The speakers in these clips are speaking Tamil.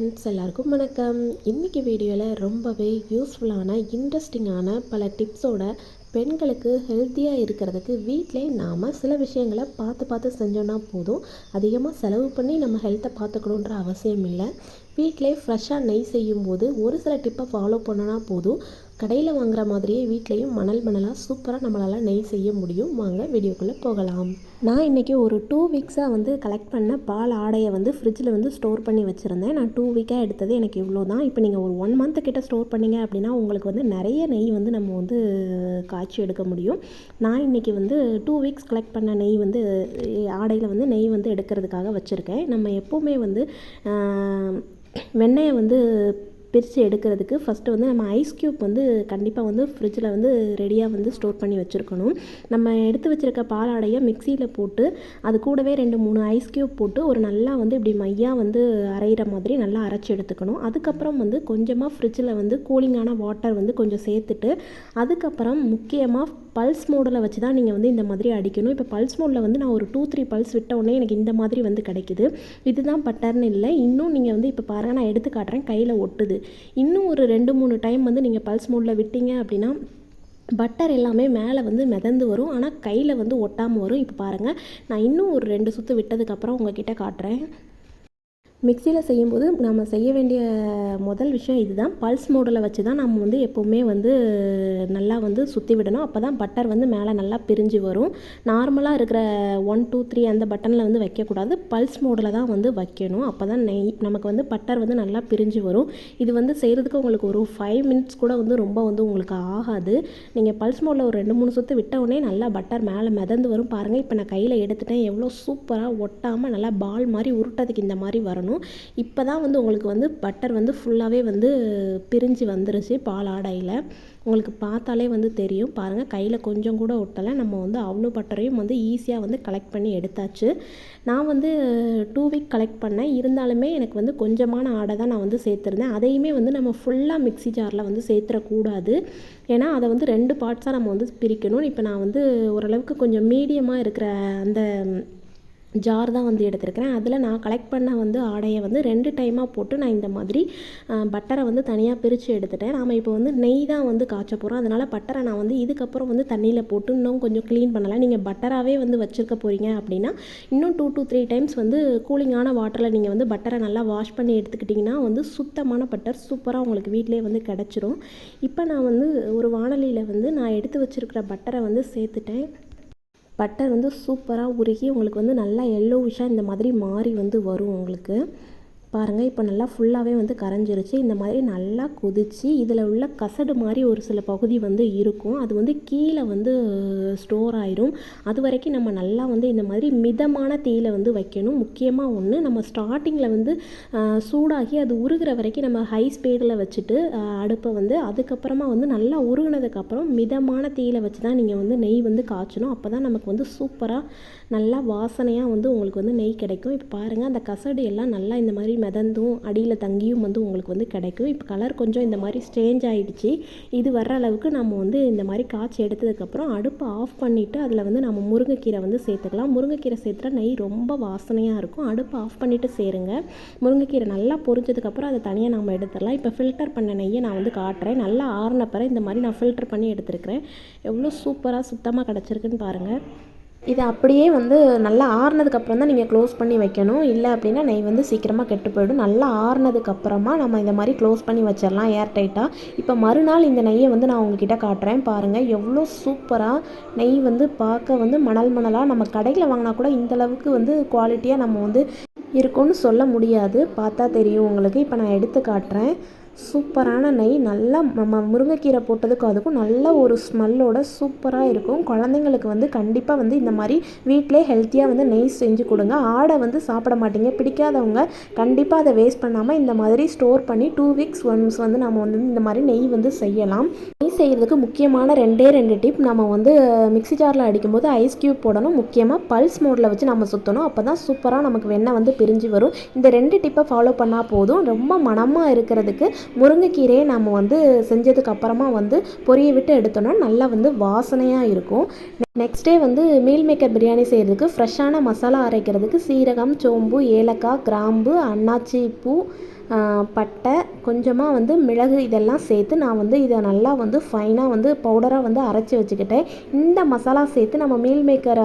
ஃப்ரெண்ட்ஸ் எல்லாருக்கும் வணக்கம். இன்றைக்கி வீடியோவில் ரொம்பவே யூஸ்ஃபுல்லான இன்ட்ரெஸ்டிங்கான பல டிப்ஸோட பெண்களுக்கு ஹெல்த்தியாக இருக்கிறதுக்கு வீட்டிலே நாம் சில விஷயங்களை பார்த்து செஞ்சோன்னா போதும். அதிகமாக செலவு பண்ணி நம்ம ஹெல்த்தை பார்த்துக்கணுன்ற அவசியம் இல்லை. வீட்டிலே ஃப்ரெஷ்ஷாக நெய் செய்யும்போது ஒரு சில டிப்பை ஃபாலோ பண்ணனா போதும். கடையில் வாங்குற மாதிரியே வீட்லேயும் மணலாக சூப்பராக நம்மளால் நெய் செய்ய முடியும். வாங்க வீடியோக்குள்ளே போகலாம். நான் இன்றைக்கி ஒரு 2 வீக்ஸாக கலெக்ட் பண்ண பால் ஆடையை ஃப்ரிட்ஜில் ஸ்டோர் பண்ணி வச்சுருந்தேன். நான் 2 வீக்காக எடுத்தது எனக்கு இவ்வளோ தான். இப்போ நீங்கள் ஒரு 1 மந்த்து கிட்ட ஸ்டோர் பண்ணிங்க அப்படின்னா உங்களுக்கு நிறைய நெய் நம்ம காய்ச்சி எடுக்க முடியும். நான் இன்றைக்கி 2 வீக்ஸ் கலெக்ட் பண்ண நெய் ஆடையில் நெய் எடுக்கிறதுக்காக வச்சுருக்கேன். நம்ம எப்போவுமே வெண்ணெயை பிரித்து எடுக்கிறதுக்கு ஃபஸ்ட்டு நம்ம ஐஸ் க்யூப் கண்டிப்பாக ஃப்ரிட்ஜில் ரெடியாக ஸ்டோர் பண்ணி வச்சுருக்கணும். நம்ம எடுத்து வச்சுருக்க பாலாடையை மிக்சியில் போட்டு அது கூடவே 2-3 ஐஸ் க்யூப் போட்டு ஒரு நல்லா இப்படி மையாக அரைகிற மாதிரி நல்லா அரைச்சி எடுத்துக்கணும். அதுக்கப்புறம் கொஞ்சமாக ஃப்ரிட்ஜில் கூலிங்கான வாட்டர் கொஞ்சம் சேர்த்துட்டு அதுக்கப்புறம் முக்கியமாக பல்ஸ் மோடில் வச்சு தான் நீங்கள் இந்த மாதிரி அடிக்கணும். இப்போ பல்ஸ் மோடில் நான் ஒரு 2-3 பல்ஸ் விட்ட உடனே எனக்கு இந்த மாதிரி கிடைக்குது. இதுதான் பட்டர்னு இல்லை. இன்னும் நீங்கள் இப்போ பாருங்கள், நான் எடுத்து காட்டுறேன், கையில் ஒட்டுது. இன்னும் ஒரு 2-3 டைம் நீங்கள் பல்ஸ் மோடில் விட்டீங்க அப்படின்னா பட்டர் எல்லாமே மேலே மிதந்து வரும். ஆனால் கையில் ஒட்டாமல் வரும். இப்போ பாருங்கள், நான் இன்னும் ஒரு 2 சுற்று விட்டதுக்கப்புறம் உங்ககிட்ட காட்டுறேன். மிக்சியில் செய்யும்போது நம்ம செய்ய வேண்டிய முதல் விஷயம் இதுதான். பல்ஸ் மோடில் வச்சு தான் நம்ம எப்போவுமே நல்லா சுற்றி விடணும். அப்போ தான் பட்டர் மேலே நல்லா பிரிஞ்சு வரும். நார்மலாக இருக்கிற 1, 2, 3 அந்த பட்டனில் வைக்கக்கூடாது. பல்ஸ் மோடில் தான் வைக்கணும். அப்போ தான் நெய் நமக்கு பட்டர் நல்லா பிரிஞ்சு வரும். இது செய்கிறதுக்கு உங்களுக்கு ஒரு 5 மினிட்ஸ் கூட ரொம்ப உங்களுக்கு ஆகாது. நீங்கள் பல்ஸ் மோடில் ஒரு 2-3 சுற்று விட்ட உடனே நல்லா பட்டர் மேலே மிதந்து வரும். பாருங்கள், இப்போ நான் கையில் எடுத்துட்டேன். எவ்வளோ சூப்பராக ஒட்டாமல் நல்லா பால் மாதிரி உருட்டதுக்கு இந்த மாதிரி வரணும். இப்போ தான் உங்களுக்கு பட்டர் ஃபுல்லாகவே பிரிஞ்சு வந்துருச்சு பால் ஆடையில். உங்களுக்கு பார்த்தாலே தெரியும். பாருங்கள், கையில் கொஞ்சம் கூட ஒட்டலை. நம்ம அவ்வளோ பட்டரையும் ஈஸியாக கலெக்ட் பண்ணி எடுத்தாச்சு. நான் 2 வீக் கலெக்ட் பண்ணேன். இருந்தாலுமே எனக்கு கொஞ்சமான ஆடை தான் நான் சேர்த்துருந்தேன். அதையுமே நம்ம ஃபுல்லாக மிக்ஸி ஜாரில் சேர்த்துடக்கூடாது. ஏன்னா அதை 2 பார்ட்ஸாக நம்ம பிரிக்கணும். இப்போ நான் ஓரளவுக்கு கொஞ்சம் மீடியமாக இருக்கிற அந்த ஜார் தான் எடுத்திருக்கிறேன். அதில் நான் கலெக்ட் பண்ண ஆடையை 2 டைமாக போட்டு நான் இந்த மாதிரி பட்டரை தனியாக பிரித்து எடுத்துட்டேன். நாம் இப்போ நெய் தான் காய்ச்ச போகிறோம். அதனால் பட்டரை நான் இதுக்கப்புறம் தண்ணியில் போட்டு இன்னும் கொஞ்சம் க்ளீன் பண்ணலாம். நீங்கள் பட்டராகவே வச்சுருக்க போகிறீங்க அப்படின்னா இன்னும் 2 to 3 டைம்ஸ் கூலிங்கான வாட்டரில் நீங்கள் பட்டரை நல்லா வாஷ் பண்ணி எடுத்துக்கிட்டிங்கன்னா சுத்தமான பட்டர் சூப்பராக உங்களுக்கு வீட்டிலே கிடச்சிரும். இப்போ நான் ஒரு வாணலியில் நான் எடுத்து வச்சுருக்கிற பட்டரை சேர்த்துட்டேன். பட்டர் சூப்பராக உருகி உங்களுக்கு நல்லா எல்லோவிஷாக இந்த மாதிரி மாறி வரும் உங்களுக்கு. பாருங்கள், இப்போ நல்லா ஃபுல்லாகவே கரைஞ்சிருச்சு. இந்த மாதிரி நல்லா கொதித்து இதில் உள்ள கசடு மாதிரி ஒரு சில பகுதி இருக்கும். அது கீழே ஸ்டோர் ஆயிரும். அது வரைக்கும் நம்ம நல்லா இந்த மாதிரி மிதமான தீயில் வைக்கணும். முக்கியமாக ஒன்று, நம்ம ஸ்டார்டிங்கில் சூடாகி அது உருகிற வரைக்கும் நம்ம ஹை ஸ்பீடில் வச்சுட்டு அடுப்பை அதுக்கப்புறமா நல்லா உருகினதுக்கப்புறம் மிதமான தீயில் வச்சு தான் நீங்கள் நெய் காய்ச்சணும். அப்போ தான் நமக்கு சூப்பராக நல்லா வாசனையாக உங்களுக்கு நெய் கிடைக்கும். இப்போ பாருங்கள், அந்த கசடு எல்லாம் நல்லா இந்த மாதிரி மிதந்தும் அடியில் தங்கியும் உங்களுக்கு கிடைக்கும். இப்போ கலர் கொஞ்சம் இந்த மாதிரி சேஞ்ச் ஆகிடுச்சு. இது வர்ற அளவுக்கு நம்ம இந்த மாதிரி காய்ச்சி எடுத்ததுக்கப்புறம் அடுப்பை ஆஃப் பண்ணிவிட்டு அதில் நம்ம முருங்கைக்கீரை சேர்த்துக்கலாம். முருங்கைக்கீரை சேர்த்துட்டா நெய் ரொம்ப வாசனையாக இருக்கும். அடுப்பை ஆஃப் பண்ணிவிட்டு சேருங்க. முருங்கைக்கீரை நல்லா பொரிஞ்சதுக்கப்புறம் அதை தனியாக நம்ம எடுத்துடலாம். இப்போ ஃபில்டர் பண்ண நெய்யை நான் காட்டுறேன். நல்லா ஆறினப்பறம் இந்த மாதிரி நான் ஃபில்டர் பண்ணி எடுத்துருக்கிறேன். எவ்வளோ சூப்பராக சுத்தமாக கிடச்சிருக்குன்னு பாருங்கள். இதை அப்படியே நல்லா ஆறுனதுக்கப்புறம் தான் நீங்கள் க்ளோஸ் பண்ணி வைக்கணும். இல்லை அப்படின்னா நெய் சீக்கிரமாக கெட்டு போயிடும். நல்லா ஆறுனதுக்கப்புறமா நம்ம இந்த மாதிரி க்ளோஸ் பண்ணி வச்சிடலாம் ஏர் டைட்டாக. இப்போ மறுநாள் இந்த நெய்யை நான் உங்ககிட்ட காட்டுறேன். பாருங்கள், எவ்வளோ சூப்பராக நெய் பார்க்க மணலாக நம்ம கடையில் வாங்கினா கூட இந்தளவுக்கு குவாலிட்டியாக நம்ம இருக்கும்னு சொல்ல முடியாது. பார்த்தா தெரியும் உங்களுக்கு. இப்போ நான் எடுத்து காட்டுறேன். சூப்பரான நெய் நல்லா நம்ம முருங்கைக்கீரை போட்டதுக்கும் அதுக்கும் நல்ல ஒரு ஸ்மெல்லோட சூப்பராக இருக்கும். குழந்தைங்களுக்கு கண்டிப்பாக இந்த மாதிரி வீட்டிலே ஹெல்த்தியாக நெய் செஞ்சு கொடுங்க. ஆடை சாப்பிட மாட்டீங்க, பிடிக்காதவங்க கண்டிப்பாக அதை வேஸ்ட் பண்ணாமல் இந்த மாதிரி ஸ்டோர் பண்ணி 2 வீக்ஸ் ஒன்ஸ் நம்ம இந்த மாதிரி நெய் செய்யலாம். நெய் செய்கிறதுக்கு முக்கியமான 2 டிப். நம்ம மிக்ஸி ஜாரில் அடிக்கும்போது ஐஸ் க்யூப் போடணும். முக்கியமாக பல்ஸ் மோடில் வச்சு நம்ம சுற்றணும். அப்போ தான் சூப்பராக நமக்கு வெண்ணெய் பிரிஞ்சு வரும். இந்த 2 டிப்பை ஃபாலோ பண்ணால் போதும். ரொம்ப மணமாக இருக்கிறதுக்கு முருங்கைக்கீரையை நம்ம செஞ்சதுக்கு அப்புறமா பொரிய விட்டு எடுத்தோன்னா நல்லா வாசனையாக இருக்கும். Next day meal maker biryani செய்கிறதுக்கு ஃப்ரெஷ்ஷான மசாலா அரைக்கிறதுக்கு சீரகம், சோம்பு, ஏலக்காய், கிராம்பு, அன்னாச்சி பூ, பட்டை, கொஞ்சமாக வந்து மிளகு இதெல்லாம் சேர்த்து நான் வந்து இதை நல்லா வந்து ஃபைனாக வந்து பவுடராக வந்து அரைச்சி வச்சுக்கிட்டேன். இந்த மசாலா சேர்த்து நம்ம மீல் மேக்கர்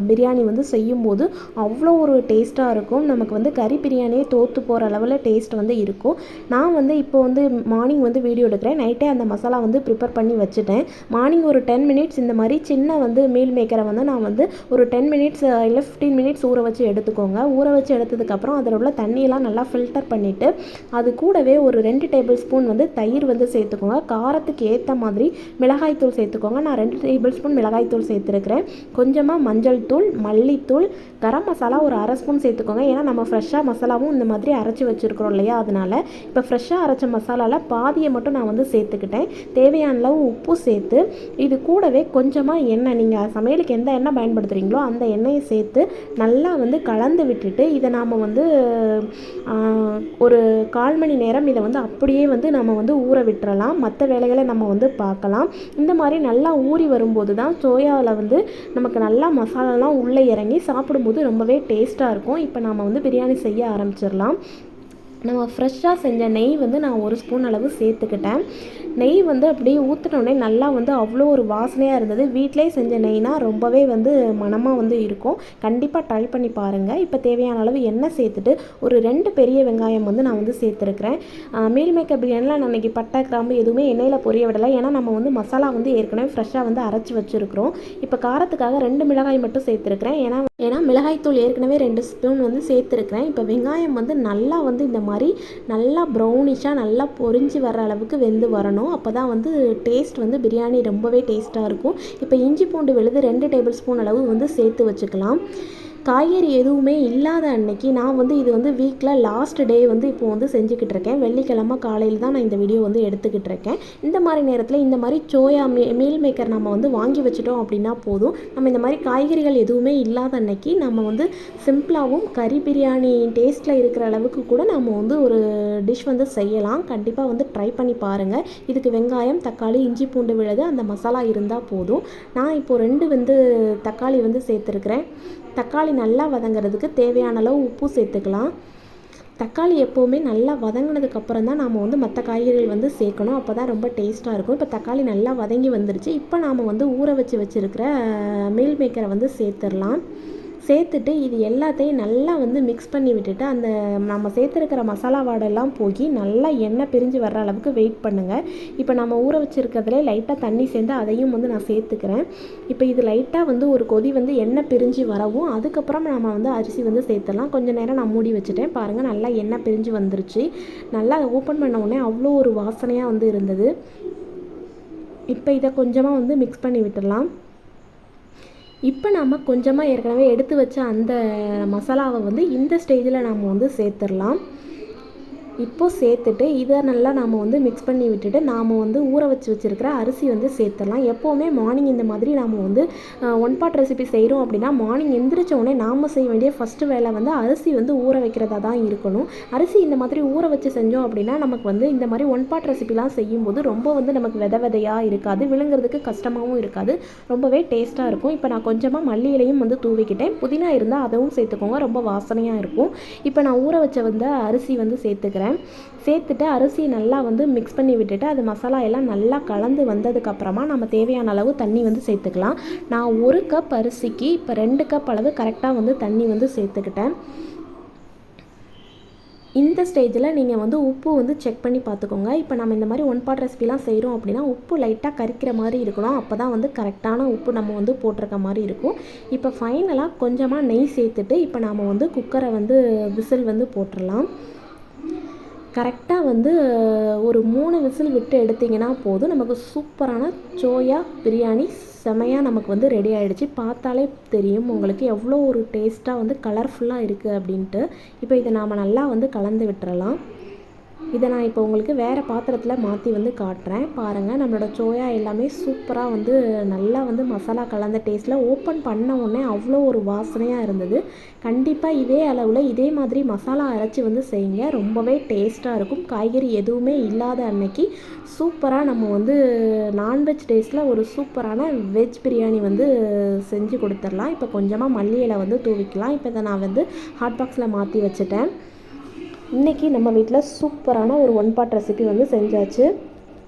பிரியாணி வந்து செய்யும்போது அவ்வளோ ஒரு டேஸ்ட்டாக இருக்கும். நமக்கு வந்து கறி பிரியாணியே தோற்று போகிற அளவில் டேஸ்ட் வந்து இருக்கும். நான் வந்து இப்போ வந்து மார்னிங் வந்து வீடியோ எடுக்கிறேன். நைட்டே அந்த மசாலா வந்து ப்ரிப்பேர் பண்ணி வச்சுட்டேன். மார்னிங் ஒரு 10 மினிட்ஸ் இந்த மாதிரி சின்ன வந்து மீல் மேக்கரை வந்து நான் வந்து ஒரு 10 மினிட்ஸ் இல்லை 15 மினிட்ஸ் ஊற வச்சு எடுத்துக்கோங்க. ஊற வச்சு எடுத்ததுக்கப்புறம் அதில் உள்ள தண்ணியெல்லாம் நல்லா ஃபில்டர் பண்ணிவிட்டு அது கூடவே ஒரு 2 டேபிள் ஸ்பூன் வந்து தயிர் வந்து சேர்த்துக்கோங்க. காரத்துக்கு ஏற்ற மாதிரி மிளகாய்த்தூள் சேர்த்துக்கோங்க. நான் 2 டேபிள் ஸ்பூன் மிளகாய்த்தூள் சேர்த்துருக்கிறேன். கொஞ்சமாக மஞ்சள் தூள், மல்லித்தூள், கரம் மசாலா ஒரு அரை ஸ்பூன் சேர்த்துக்கோங்க. ஏன்னா நம்ம ஃப்ரெஷ்ஷாக மசாலாவும் இந்த மாதிரி அரைச்சி வச்சுருக்கிறோம் இல்லையா, அதனால் இப்போ ஃப்ரெஷ்ஷாக அரைச்ச மசாலாவில் பாதியை மட்டும் நான் வந்து சேர்த்துக்கிட்டேன். தேவையான அளவு உப்பு சேர்த்து இது கூடவே கொஞ்சமாக எண்ணெய், நீங்கள் சமையலுக்கு எந்த எண்ணெய் பயன்படுத்துகிறீங்களோ அந்த எண்ணெயை சேர்த்து நல்லா வந்து கலந்து விட்டுட்டு இதை நாம் வந்து ஒரு 1/4 மணி நேரம் இதை வந்து அப்படியே வந்து நம்ம வந்து ஊற விட்டுறலாம். மற்ற வேலைகளை நம்ம வந்து பார்க்கலாம். இந்த மாதிரி நல்லா ஊறி வரும்போது தான் சோயாவில் வந்து நமக்கு நல்லா மசாலாலாம் உள்ளே இறங்கி சாப்பிடும்போது ரொம்பவே டேஸ்ட்டாக இருக்கும். இப்போ நாம் வந்து பிரியாணி செய்ய ஆரம்பிச்சிடலாம். நம்ம ஃப்ரெஷ்ஷாக செஞ்ச நெய் வந்து நான் 1 ஸ்பூன் அளவு சேர்த்துக்கிட்டேன். நெய் வந்து அப்படியே ஊற்றினோடனே நல்லா வந்து அவ்வளோ ஒரு வாசனையாக இருந்தது. வீட்டிலே செஞ்ச நெய்னா ரொம்பவே வந்து மணமாக வந்து இருக்கும். கண்டிப்பாக ட்ரை பண்ணி பாருங்கள். இப்போ தேவையான அளவு எண்ணெய் சேர்த்துட்டு ஒரு 2 பெரிய வெங்காயம் வந்து நான் வந்து சேர்த்துருக்கிறேன். மீல் மேக்கர் பிரியாணியில் நான் இன்றைக்கி பட்டை, கிராம்பு எதுவுமே எண்ணெயில் பொரிய விடலை. ஏன்னா நம்ம வந்து மசாலா வந்து ஏற்கனவே ஃப்ரெஷ்ஷாக வந்து அரைச்சி வச்சுருக்கிறோம். இப்போ காரத்துக்காக 2 மிளகாய் மட்டும் சேர்த்துருக்கிறேன். ஏன்னா மிளகாய்த்தூள் ஏற்கனவே 2 ஸ்பூன் வந்து சேர்த்துருக்கிறேன். இப்போ வெங்காயம் வந்து நல்லா வந்து இந்த மாதிரி நல்லா ப்ரௌனிஷாக நல்லா பொரிஞ்சு வர அளவுக்கு வெந்து வரணும். அப்போ தான் வந்து டேஸ்ட் வந்து பிரியாணி ரொம்பவே டேஸ்ட்டாக இருக்கும். இப்போ இஞ்சி பூண்டு விழுது 2 டேபிள் ஸ்பூன் அளவு வந்து சேர்த்து வச்சுக்கலாம். காய்கறி எதுவுமே இல்லாத அன்னைக்கு நான் வந்து இது வந்து வீக்கில் லாஸ்ட் டே வந்து இப்போ வந்து செஞ்சுக்கிட்டு இருக்கேன். வெள்ளிக்கிழமை காலையில் தான் நான் இந்த வீடியோ வந்து எடுத்துக்கிட்டு இருக்கேன். இந்த மாதிரி நேரத்தில் இந்த மாதிரி சோயா மீல் மேக்கர் நம்ம வந்து வாங்கி வச்சுட்டோம் அப்படின்னா போதும். நம்ம இந்த மாதிரி காய்கறிகள் எதுவுமே இல்லாத அன்னைக்கு நம்ம வந்து சிம்பிளாகவும் கறி பிரியாணி டேஸ்ட்டில் இருக்கிற அளவுக்கு கூட நம்ம வந்து ஒரு டிஷ் வந்து செய்யலாம். கண்டிப்பாக வந்து ட்ரை பண்ணி பாருங்கள். இதுக்கு வெங்காயம், தக்காளி, இஞ்சி பூண்டு விழுது அந்த மசாலா இருந்தால் போதும். நான் இப்போது 2 வந்து தக்காளி வந்து சேர்த்துருக்கிறேன். தக்காளி நல்லா வதங்கிறதுக்கு தேவையான அளவு உப்பு சேர்த்துக்கலாம். தக்காளி எப்போவுமே நல்லா வதங்கினதுக்கப்புறம் தான் நாம் வந்து மற்ற காய்கறிகள் வந்து சேர்க்கணும். அப்போ தான் ரொம்ப டேஸ்ட்டாக இருக்கும். இப்போ தக்காளி நல்லா வதங்கி வந்துருச்சு. இப்போ நாம் வந்து ஊற வச்சுருக்கிற மீல் மேக்கரை வந்து சேர்த்துடலாம். சேர்த்துட்டு இது எல்லாத்தையும் நல்லா வந்து மிக்ஸ் பண்ணி விட்டுட்டு அந்த நம்ம சேர்த்துருக்கிற மசாலா வாடெல்லாம் போய் நல்லா எண்ணெய் பிரிஞ்சு வர்ற அளவுக்கு வெயிட் பண்ணுங்கள். இப்போ நம்ம ஊற வச்சுருக்கிறதுலே லைட்டாக தண்ணி சேர்ந்து அதையும் வந்து நான் சேர்த்துக்கிறேன். இப்போ இது லைட்டாக வந்து ஒரு கொதி வந்து எண்ணெய் பிரிஞ்சு வரவும் அதுக்கப்புறம் நம்ம வந்து அரிசி வந்து சேர்த்துடலாம். கொஞ்சம் நேரம் நான் மூடி வச்சுட்டேன். பாருங்கள் நல்லா எண்ணெய் பிரிஞ்சு வந்துருச்சு. நல்லா ஓப்பன் பண்ண உடனே அவ்வளோ ஒரு வாசனையாக வந்து இருந்தது. இப்போ இதை கொஞ்சமாக வந்து மிக்ஸ் பண்ணி விட்டுடலாம். இப்போ நாம் கொஞ்சமாக ஏற்கனவே எடுத்து வச்ச அந்த மசாலாவை வந்து இந்த ஸ்டேஜில் நாம் வந்து சேர்த்துடலாம். இப்போது சேர்த்துட்டு இதை நல்லா நாம் வந்து மிக்ஸ் பண்ணி விட்டுட்டு நாம் வந்து ஊற வச்சுருக்கிற அரிசி வந்து சேர்த்துடலாம். எப்போவுமே மார்னிங் இந்த மாதிரி நாம் வந்து 1 பாட் ரெசிபி செய்கிறோம் அப்படின்னா மார்னிங் எந்திரிச்ச உடனே நாம் செய்ய வேண்டிய ஃபஸ்ட்டு வேலை வந்து அரிசி வந்து ஊற வைக்கிறதா தான் இருக்கணும். அரிசி இந்த மாதிரி ஊற வச்சு செஞ்சோம் அப்படின்னா நமக்கு வந்து இந்த மாதிரி 1 பாட் ரெசிபிலாம் செய்யும்போது ரொம்ப வந்து நமக்கு விதையாக இருக்காது, விழுங்குறதுக்கு கஷ்டமாகவும் இருக்காது, ரொம்பவே டேஸ்ட்டாக இருக்கும். இப்போ நான் கொஞ்சமாக மல்லி இலையும் வந்து தூவிக்கிட்டேன். புதினா இருந்தால் அதுவும் சேர்த்துக்கோங்க, ரொம்ப வாசனையாக இருக்கும். இப்போ நான் ஊற வச்ச வந்து அரிசி வந்து சேர்த்துக்கிறேன். சேர்த்துட்டு அரிசியை நல்லா வந்து மிக்ஸ் பண்ணி விட்டுட்டு அது மசாலா எல்லாம் நல்லா கலந்து வந்ததுக்கப்புறமா நம்ம தேவையான அளவு தண்ணி வந்து சேர்த்துக்கலாம். நான் 1 கப் அரிசிக்கு இப்போ 2 கப் அளவு கரெக்டாக வந்து தண்ணி வந்து சேர்த்துக்கிட்டேன். இந்த ஸ்டேஜில் நீங்கள் வந்து உப்பு வந்து செக் பண்ணி பார்த்துக்கோங்க. இப்போ நம்ம இந்த மாதிரி 1 பாட் ரெசிபிலாம் செய்கிறோம் அப்படின்னா உப்பு லைட்டாக கரிக்கிற மாதிரி இருக்கணும். அப்போ தான் வந்து கரெக்டான உப்பு நம்ம வந்து போட்டிருக்க மாதிரி இருக்கும். இப்போ ஃபைனலாக கொஞ்சமாக நெய் சேர்த்துட்டு இப்போ நாம் வந்து குக்கரை வந்து விசில் வந்து போட்டுடலாம். கரெக்டாக வந்து ஒரு 3 விசில் விட்டு எடுத்திங்கன்னா போதும். நமக்கு சூப்பரான சோயா பிரியாணி செமையாக நமக்கு வந்து ரெடி ஆகிடுச்சு. பார்த்தாலே தெரியும் உங்களுக்கு எவ்வளோ ஒரு டேஸ்ட்டாக வந்து கலர்ஃபுல்லாக இருக்குது அப்படின்ட்டு. இப்போ இதை நாம் நல்லா வந்து கலந்து விட்டுறலாம். இதை நான் இப்போ உங்களுக்கு வேறு பாத்திரத்தில் மாற்றி வந்து காட்டுறேன். பாருங்கள் நம்மளோட சோயா எல்லாமே சூப்பராக வந்து நல்லா வந்து மசாலா கலந்த டேஸ்ட்டில் ஓப்பன் பண்ண உடனே அவ்வளோ ஒரு வாசனையாக இருந்தது. கண்டிப்பாக இதே அளவில் இதே மாதிரி மசாலா அரைச்சி வந்து செய்யுங்க, ரொம்பவே டேஸ்ட்டாக இருக்கும். காய்கறி எதுவுமே இல்லாத அன்னைக்கு சூப்பராக நம்ம வந்து நான்வெஜ் டேஸ்ட்டில் ஒரு சூப்பரான வெஜ் பிரியாணி வந்து செஞ்சு கொடுத்துடலாம். இப்போ கொஞ்சமாக மல்லி இலை வந்து தூவிக்கலாம். இப்போ இதை நான் வந்து ஹாட் பாக்ஸில் மாற்றி வச்சுட்டேன். இன்றைக்கி நம்ம வீட்டில் சூப்பரான ஒரு ஒன் பாட் ரெசிபி வந்து செஞ்சாச்சு.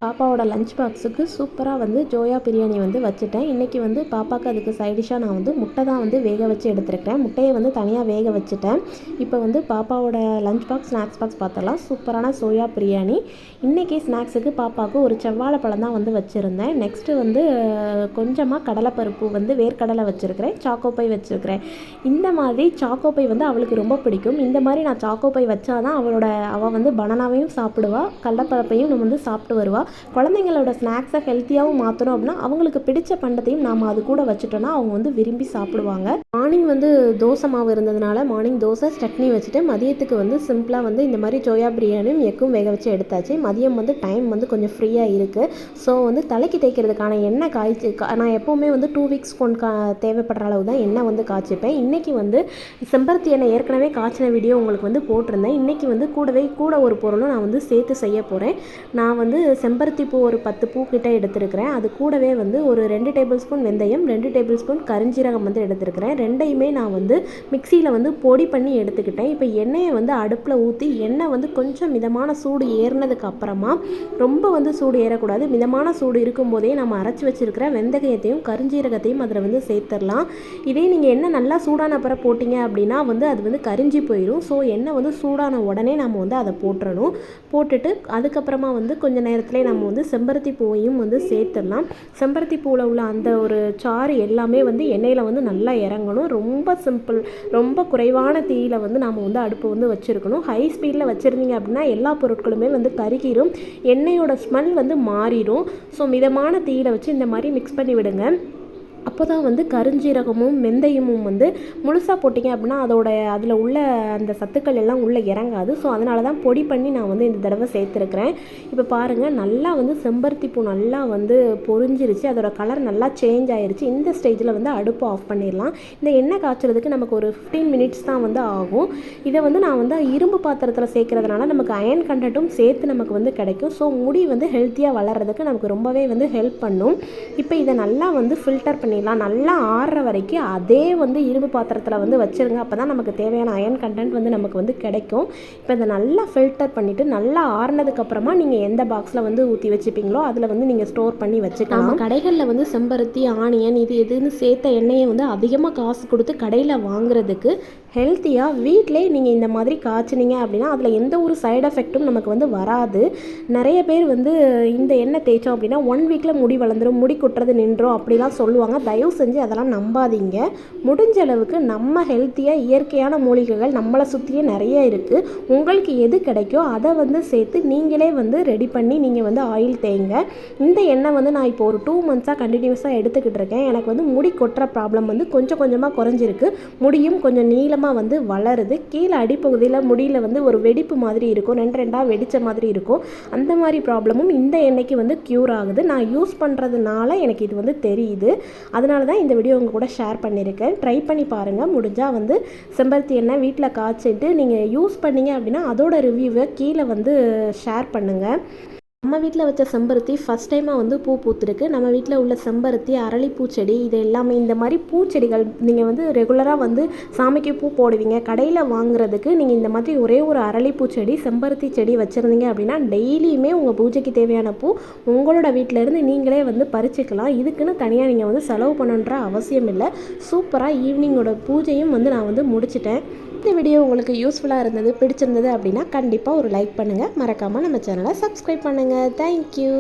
பாப்பாவோட லஞ்ச் பாக்ஸுக்கு சூப்பராக வந்து ஜோயா பிரியாணி வந்து வச்சுட்டேன். இன்றைக்கி வந்து பாப்பாவுக்கு அதுக்கு சைடிஷாக நான் வந்து முட்டை தான் வந்து வேக வச்சு எடுத்துருக்கேன். முட்டையை வந்து தனியாக வேக வச்சுட்டேன். இப்போ வந்து பாப்பாவோட லஞ்ச் பாக்ஸ் ஸ்நாக்ஸ் பாக்ஸ் பார்த்துடலாம். சூப்பரான சோயா பிரியாணி. இன்றைக்கி ஸ்நாக்ஸுக்கு பாப்பாவுக்கு ஒரு செவ்வாழைப்பழம் தான் வந்து வச்சுருந்தேன். நெக்ஸ்ட்டு வந்து கொஞ்சமாக கடலைப்பருப்பு வந்து வேர்க்கடலை வச்சுருக்கிறேன், சாக்கோப்பை வச்சுருக்கிறேன். இந்த மாதிரி சாக்கோப்பை வந்து அவளுக்கு ரொம்ப பிடிக்கும். இந்த மாதிரி நான் சாக்கோப்பை வச்சா தான் அவள் வந்து பனானாவையும் சாப்பிடுவாள், கடலைப்பருப்பையும் நம்ம வந்து சாப்பிட்டு வருவாள். குழந்தைங்களோட ஸ்நாக்ஸை ஹெல்த்தியாகவும் மாற்றணும் அப்படின்னா அவங்களுக்கு பிடிச்ச பண்டத்தையும் நாம் அது கூட வச்சுட்டோன்னா அவங்க வந்து விரும்பி சாப்பிடுவாங்க. மார்னிங் வந்து தோசை மாவு இருந்ததுனால மார்னிங் தோசை சட்னி வச்சுட்டு மதியத்துக்கு வந்து சிம்பிளாக வந்து இந்த மாதிரி சோயா பிரியாணியும் எக்கும் வேக வச்சு எடுத்தாச்சு. மதியம் வந்து டைம் வந்து கொஞ்சம் ஃப்ரீயாக இருக்குது. ஸோ வந்து தலைக்கு தேய்க்கிறதுக்கான எண்ணெய் நான் எப்போவுமே வந்து 2 வீக்ஸ் தேவைப்படுற அளவு தான் எண்ணெய் வந்து காய்ச்சிப்பேன். இன்றைக்கி வந்து செம்பருத்தி எண்ணெய் ஏற்கனவே காய்ச்சின வீடியோ உங்களுக்கு வந்து போட்டிருந்தேன். இன்றைக்கி வந்து கூட ஒரு பொருளும் நான் வந்து சேர்த்து செய்ய போகிறேன். நான் வந்து செம்பருத்தி பூ ஒரு 10 பூ கிட்ட எடுத்துருக்கிறேன். அது கூடவே வந்து ஒரு 2 டேபிள் ஸ்பூன் வெந்தயம், 2 டேபிள் ஸ்பூன் கரிஞ்சீரகம் வந்து எடுத்துருக்கிறேன். ரெண்டையுமே நான் வந்து மிக்சியில் வந்து பொடி பண்ணி எடுத்துக்கிட்டேன். இப்போ எண்ணெயை வந்து அடுப்பில் ஊற்றி எண்ணெய் வந்து கொஞ்சம் மிதமான சூடு ஏறினதுக்கு அப்புறமா, ரொம்ப வந்து சூடு ஏறக்கூடாது, மிதமான சூடு இருக்கும்போதே நம்ம அரைச்சி வச்சுருக்கிற வெந்தயத்தையும் கரிஞ்சீரகத்தையும் அதில் வந்து சேர்த்துடலாம். இதே நீங்கள் எண்ணெய் நல்லா சூடான அப்புறம் போட்டிங்க அப்படின்னா வந்து அது வந்து கரிஞ்சி போயிடும். ஸோ எண்ணெய் வந்து சூடான உடனே நம்ம வந்து அதை போட்டுறணும். போட்டுட்டு அதுக்கப்புறமா வந்து கொஞ்சம் நேரத்துலேயே நம்ம வந்து செம்பருத்தி பூவையும் வந்து சேர்த்துடலாம். செம்பருத்தி பூவில் உள்ள அந்த ஒரு சாறு எல்லாமே வந்து எண்ணெயில் வந்து நல்லா இறங்கணும். ரொம்ப சிம்பிள். ரொம்ப குறைவான தீயில் வந்து நம்ம வந்து அடுப்பு வந்து வச்சுருக்கணும். ஹை ஸ்பீடில் வச்சுருந்தீங்க அப்படின்னா எல்லா பொருட்களுமே வந்து கருகிரும், எண்ணெயோட ஸ்மெல் வந்து மாறிடும். ஸோ மிதமான தீயில் வச்சு இந்த மாதிரி மிக்ஸ் பண்ணி விடுங்க. அப்போ தான் வந்து கருஞ்சீரகமும் வெந்தயமும் வந்து முழுசாக போட்டிங்க அப்படின்னா அதில் உள்ள அந்த சத்துக்கள் எல்லாம் உள்ளே இறங்காது. ஸோ அதனால தான் பொடி பண்ணி நான் வந்து இந்த தடவை சேர்த்துருக்கிறேன். இப்போ பாருங்கள், நல்லா வந்து செம்பருத்தி பூ நல்லா வந்து பொரிஞ்சிருச்சு, அதோட கலர் நல்லா சேஞ்ச் ஆகிருச்சு. இந்த ஸ்டேஜில் வந்து அடுப்பு ஆஃப் பண்ணிடலாம். இந்த எண்ணெய் காய்ச்சறதுக்கு நமக்கு ஒரு 15 மினிட்ஸ் தான் வந்து ஆகும். இதை வந்து நான் வந்து இரும்பு பாத்திரத்தில் சேர்க்கறதுனால நமக்கு அயன் கண்டென்ட்டும் சேர்த்து நமக்கு வந்து கிடைக்கும். ஸோ முடி வந்து ஹெல்த்தியாக வளர்கிறதுக்கு நமக்கு ரொம்பவே வந்து ஹெல்ப் பண்ணும். இப்போ இதை நல்லா வந்து ஃபில்டர் பண்ணிடலாம். நல்லா ஆறுற வரைக்கும் அதே வந்து இரும்பு பாத்திரத்தில் வந்து வச்சுருங்க. அப்போ தான் நமக்கு தேவையான அயன் கண்டென்ட் வந்து நமக்கு வந்து கிடைக்கும். இப்போ இதை நல்லா ஃபில்டர் பண்ணிவிட்டு நல்லா ஆறுனதுக்கப்புறமா நீங்கள் எந்த பாக்ஸில் வந்து ஊற்றி வச்சுப்பீங்களோ அதில் வந்து நீங்கள் ஸ்டோர் பண்ணி வச்சுக்கலாம். நம்ம கடைகளில் வந்து செம்பருத்தி, ஆனியன் இது எதுன்னு சேர்த்த எண்ணெயை வந்து அதிகமாக காசு கொடுத்து கடையில் வாங்குறதுக்கு ஹெல்த்தியாக வீட்டிலே நீங்கள் இந்த மாதிரி காய்ச்சினீங்க அப்படின்னா அதில் எந்த ஒரு சைடு எஃபெக்ட்டும் நமக்கு வந்து வராது. நிறைய பேர் வந்து இந்த எண்ணெய் தேய்ச்சோம் அப்படின்னா 1 வீக்கில் முடி வளர்ந்துடும், முடி கொட்டுறது நின்றோம் அப்படிலாம் சொல்லுவாங்க. தயவு செஞ்சு அதெல்லாம் நம்பாதீங்க. முடிஞ்ச அளவுக்கு நம்ம ஹெல்த்தியாக இயற்கையான மூலிகைகள் நம்மளை சுற்றியே நிறைய இருக்குது. உங்களுக்கு எது கிடைக்கோ அதை வந்து சேர்த்து நீங்களே வந்து ரெடி பண்ணி நீங்கள் வந்து ஆயில் தேய்ங்க. இந்த எண்ணெய் வந்து நான் இப்போ ஒரு 2 மந்த்ஸாக கண்டினியூஸாக எடுத்துக்கிட்டு இருக்கேன். எனக்கு வந்து முடி கொட்டுற ப்ராப்ளம் வந்து கொஞ்சம் கொஞ்சமாக குறைஞ்சிருக்கு. முடியும் கொஞ்சம் நீளமாக வந்து வளருது. கீழே அடிப்பகுதியில் முடியில் வந்து ஒரு வெடிப்பு மாதிரி இருக்கும், 2 வெடித்த மாதிரி இருக்கும். அந்த மாதிரி ப்ராப்ளமும் இந்த எண்ணெய்க்கு வந்து க்யூர் ஆகுது. நான் யூஸ் பண்ணுறதுனால எனக்கு இது வந்து தெரியுது. அதனால தான் இந்த வீடியோ உங்கள் கூட ஷேர் பண்ணியிருக்கேன். ட்ரை பண்ணி பாருங்கள். முடிஞ்சால் வந்து செம்பருத்தி எண்ணெய் வீட்டில் காய்ச்சிட்டு நீங்கள் யூஸ் பண்ணிங்க அப்படின்னா அதோட ரிவ்யூவை கீழே வந்து ஷேர் பண்ணுங்கள். நம்ம வீட்டில் வச்ச செம்பருத்தி ஃபஸ்ட் டைமாக வந்து பூ பூத்துருக்கு. நம்ம வீட்டில் உள்ள செம்பருத்தி, அரளிப்பூ செடி, இது எல்லாமே இந்த மாதிரி பூச்செடிகள் நீங்கள் வந்து ரெகுலராக வந்து சாமிக்கு பூ போடுவீங்க. கடையில் வாங்குறதுக்கு நீங்கள் இந்த மாதிரி ஒரே ஒரு அரளிப்பூ செடி, செம்பருத்தி செடி வச்சுருந்தீங்க அப்படின்னா டெய்லியுமே உங்கள் பூஜைக்கு தேவையான பூ உங்களோட வீட்டிலேருந்து நீங்களே வந்து பறிச்சுக்கலாம். இதுக்குன்னு தனியாக நீங்கள் வந்து செலவு பண்ணணுன்ற அவசியம் இல்லை. சூப்பராக ஈவினிங்கோட பூஜையும் வந்து நான் வந்து முடிச்சிட்டேன். இந்த வீடியோ உங்களுக்கு யூஸ்ஃபுல்லாக இருந்தது, பிடிச்சிருந்தது அப்படின்னா கண்டிப்பாக ஒரு லைக் பண்ணுங்கள். மறக்காமல் நம்ம சேனலை சப்ஸ்கிரைப் பண்ணுங்கள். தேங்க்யூ.